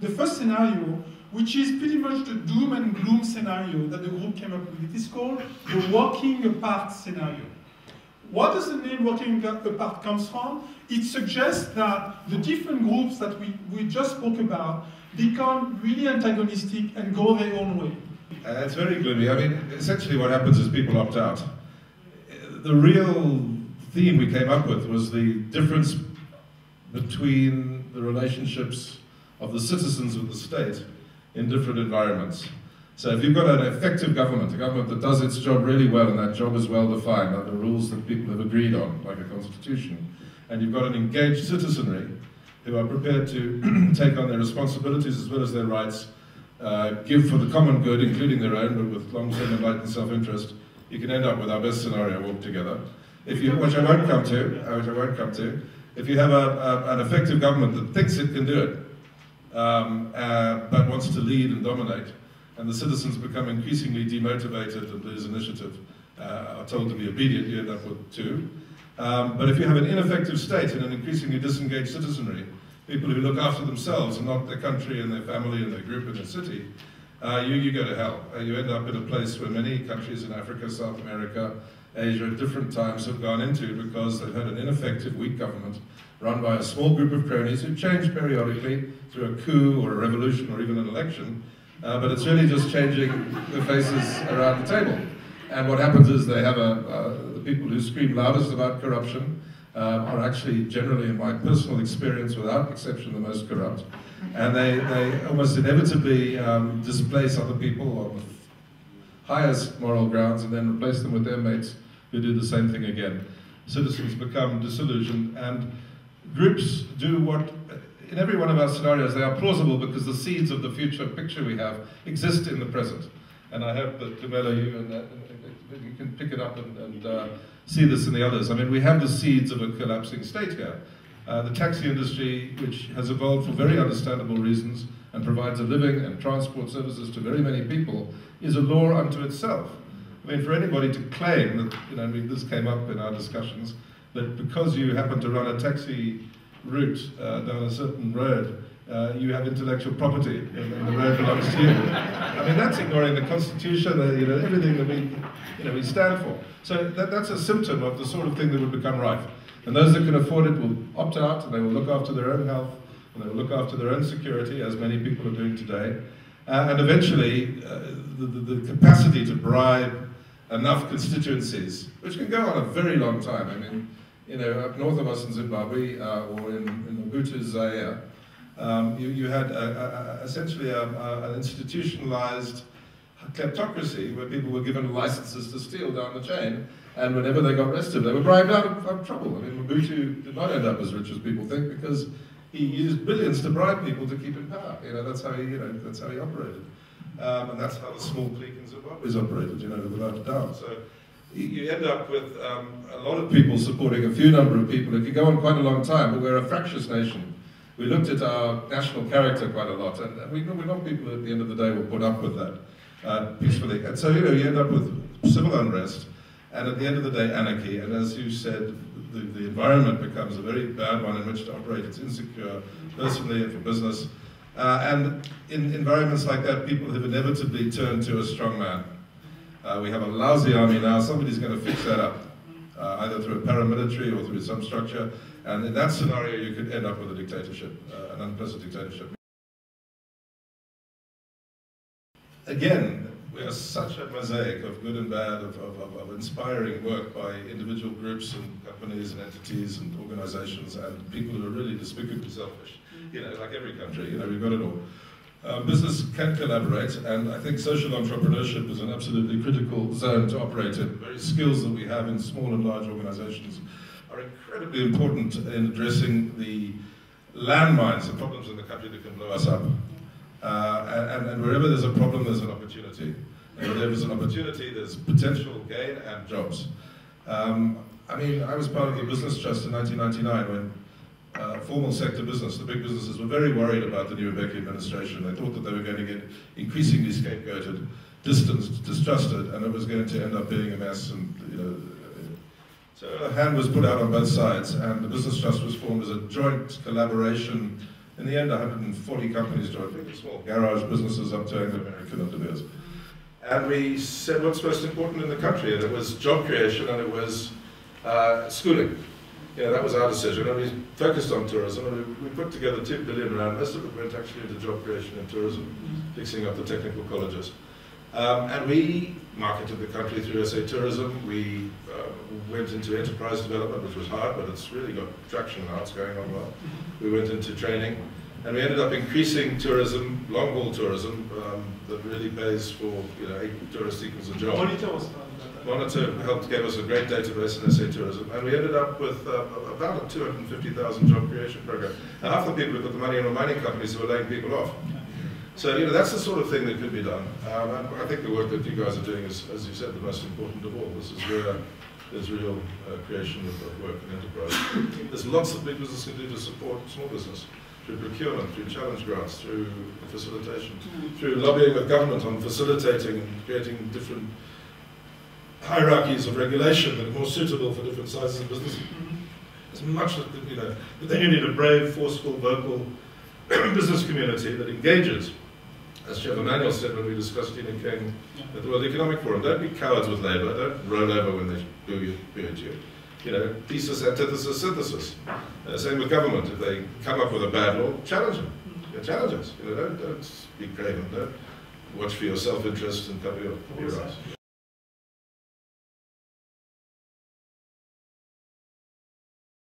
The first scenario, which is pretty much the doom and gloom scenario that the group came up with, it is called the walking apart scenario. What does the name walking apart comes from? It suggests that the different groups that we just spoke about become really antagonistic and go their own way. It's very gloomy. I mean, essentially what happens is people opt out. The real theme we came up with was the difference between the relationships of the citizens with the state in different environments. So if you've got an effective government, a government that does its job really well, and that job is well defined under rules that people have agreed on, like a constitution, and you've got an engaged citizenry who are prepared to take on their responsibilities as well as their rights, give for the common good, including their own, but with long-term enlightened self-interest, you can end up with our best scenario altogether. If you, which I won't come to, if you have an effective government that thinks it can do it, but wants to lead and dominate, and the citizens become increasingly demotivated and lose initiative, are told to be obedient, you end up with two. But if you have an ineffective state and an increasingly disengaged citizenry, people who look after themselves and not their country and their family and their group and their city, you go to hell. You end up in a place where many countries in Africa, South America, Asia at different times have gone into because they've had an ineffective, weak government run by a small group of cronies who change periodically through a coup or a revolution or even an election, but it's really just changing the faces around the table. And what happens is they have the people who scream loudest about corruption are actually generally, in my personal experience, without exception, the most corrupt. And they almost inevitably displace other people on the highest moral grounds and then replace them with their mates who do the same thing again. Citizens become disillusioned, and groups do what, in every one of our scenarios, they are plausible because the seeds of the future picture we have exist in the present. And I hope that, Camilla, you can pick it up and see this in the others. I mean, we have the seeds of a collapsing state here. The taxi industry, which has evolved for very understandable reasons and provides a living and transport services to very many people, is a law unto itself. I mean, for anybody to claim that, I mean, this came up in our discussions, that because you happen to run a taxi route down a certain road, you have intellectual property and the road belongs to you. I mean, that's ignoring the Constitution, everything that we stand for. So that's a symptom of the sort of thing that would become rife. And those that can afford it will opt out, and they will look after their own health, and they will look after their own security, as many people are doing today. And eventually, the capacity to bribe enough constituencies, which can go on a very long time. I mean, up north of us in Zimbabwe, or in Mobutu's Zaire, you had essentially an institutionalized kleptocracy where people were given licenses to steal down the chain, and whenever they got arrested, they were bribed out of trouble. I mean, Mobutu did not end up as rich as people think because he used billions to bribe people to keep in power. That's how he operated, and that's how the small clique in Zimbabwe is operated. Without a doubt. So you end up with a lot of people supporting a few number of people. It could go on quite a long time, but we're a fractious nation. We looked at our national character quite a lot, and we're not people who at the end of the day will put up with that peacefully. And so you end up with civil unrest, and at the end of the day, anarchy. And as you said, the environment becomes a very bad one in which to operate. It's insecure, personally and for business. And in environments like that, people have inevitably turned to a strong man. We have a lousy army now. Somebody's going to fix that up, either through a paramilitary or through some structure. And in that scenario, you could end up with a dictatorship, an unpleasant dictatorship. Again, we are such a mosaic of good and bad, of inspiring work by individual groups and companies and entities and organizations and people who are really despicably selfish. Like every country, we've got it all. Business can collaborate, and I think social entrepreneurship is an absolutely critical zone to operate in. The very skills that we have in small and large organizations are incredibly important in addressing the landmines, the problems in the country that can blow us up. And wherever there's a problem, there's an opportunity. And wherever there's an opportunity, there's potential gain and jobs. I mean, I was part of the Business Trust in 1999 when formal sector business, the big businesses, were very worried about the new Mbeki administration. They thought that they were going to get increasingly scapegoated, distanced, distrusted, and it was going to end up being a mess. And so a hand was put out on both sides, and the Business Trust was formed as a joint collaboration In the end, 140 companies joined, big and small, garage businesses up to Anglo-American and De Beers. And we said what's most important in the country, and it was job creation and it was schooling. You know, that was our decision, and we focused on tourism, and we put together 2 billion rand. Most of it went actually into job creation and tourism, fixing up the technical colleges. And we marketed the country through SA Tourism. We went into enterprise development, which was hard, but it's really got traction now, it's going on well. We went into training, and we ended up increasing tourism, long-haul tourism, that really pays for, you know, 8 tourists equals a job. Monitor helped give us a great database in SA Tourism, and we ended up with about a 250,000 job creation program. Now, half the people who put the money in were mining companies who were laying people off. So, you know, that's the sort of thing that could be done. And I think the work that you guys are doing is, as you said, the most important of all. This is where there's real creation of work and enterprise. There's lots that big business can do to support small business, through procurement, through challenge grants, through facilitation, through lobbying with government on facilitating and creating different hierarchies of regulation that are more suitable for different sizes of business. There's much that, you know, but then you need a brave, forceful, vocal business community that engages. As Chef Emmanuel said when we discussed Dinokeng at the World Economic Forum, don't be cowards with labour, don't roll over when they boo at you. You know, thesis, antithesis, synthesis. Same with government. If they come up with a bad law, challenge them. Challenge us. You know, don't be craven. Don't watch for your self-interest and cover your eyes.